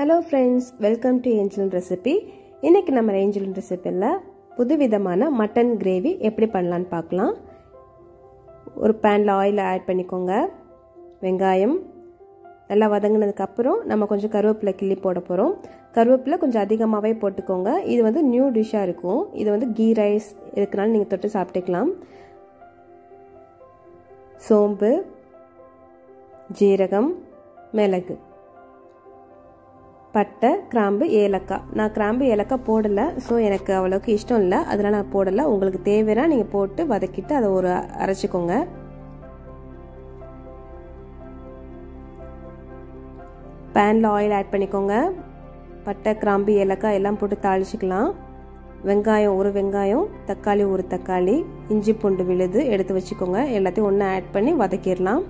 Hello friends, welcome to Angelin Recipe. இன்னைக்கு நம்ம Angelin Recipeல புதுவிதமான மட்டன் கிரேவி எப்படி பண்ணலாம்னு பார்க்கலாம். ஒரு panல ஆயில் ஆட் பண்ணிக்கோங்க. வெங்காயம் நல்லா வதங்கினதுக்கு அப்புறம் நம்ம கொஞ்சம் கருவேப்பிலை கிள்ளி போட போறோம். கருவேப்பிலை கொஞ்சம் அதிகமாவே போட்டுக்கோங்க. இது வந்து நியூ டிஷ்ஷா இருக்கும். இது வந்து கீ ரைஸ் இருக்கனால நீங்க தொட்டு சாப்பிட்டுக்கலாம். சோம்பு, ஜீரகம், மிளகு, பட்டை, கிராம்பு, ஏலக்காய். நான் கிராம்பு ஏலக்காய் போடல, ஸோ எனக்கு அவ்வளோக்கு இஷ்டம் இல்லை, அதனால நான் போடல. உங்களுக்கு தேவைன்னா நீங்கள் போட்டு வதக்கிட்டு அதை ஒரு அரைச்சிக்கோங்க. பேனில் ஆயில் ஆட் பண்ணிக்கோங்க. பட்டை, கிராம்பு, ஏலக்காய் எல்லாம் போட்டு தாளிச்சிக்கலாம். வெங்காயம் ஒரு வெங்காயம், தக்காளி ஒரு தக்காளி, இஞ்சி பூண்டு விழுது எடுத்து வச்சுக்கோங்க. எல்லாத்தையும் ஒன்றா ஆட் பண்ணி வதக்கிடலாம்.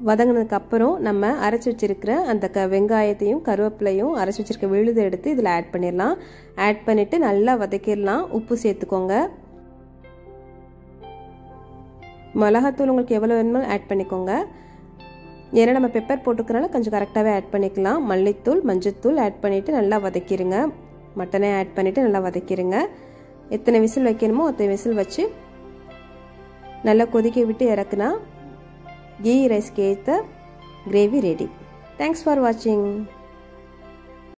வதங்கினதுக்கு அப்புறம் நம்ம அரைச்சி வச்சிருக்கிற அந்த வெங்காயத்தையும் கருவேப்பிலையும் அரைச்சி வச்சிருக்க விழுது எடுத்து இதில் ஆட் பண்ணிடலாம். ஆட் பண்ணிட்டு நல்லா வதக்கிடலாம். உப்பு சேர்த்துக்கோங்க. மிளகாத்தூள் உங்களுக்கு எவ்வளோ வேணுமோ ஆட் பண்ணிக்கோங்க. ஏன்னா நம்ம பெப்பர் போட்டுக்கிறனால கொஞ்சம் கரெக்டாகவே ஆட் பண்ணிக்கலாம். மல்லித்தூள், மஞ்சத்தூள் ஆட் பண்ணிவிட்டு நல்லா வதக்கிடுங்க. மட்டனை ஆட் பண்ணிவிட்டு நல்லா வதக்கிடுங்க. எத்தனை விசில் வைக்கணுமோ அத்தனை விசில் வச்சு நல்லா கொதிக்க விட்டு இறக்குனா ghee rice கேத்த gravy ready. Thanks for watching.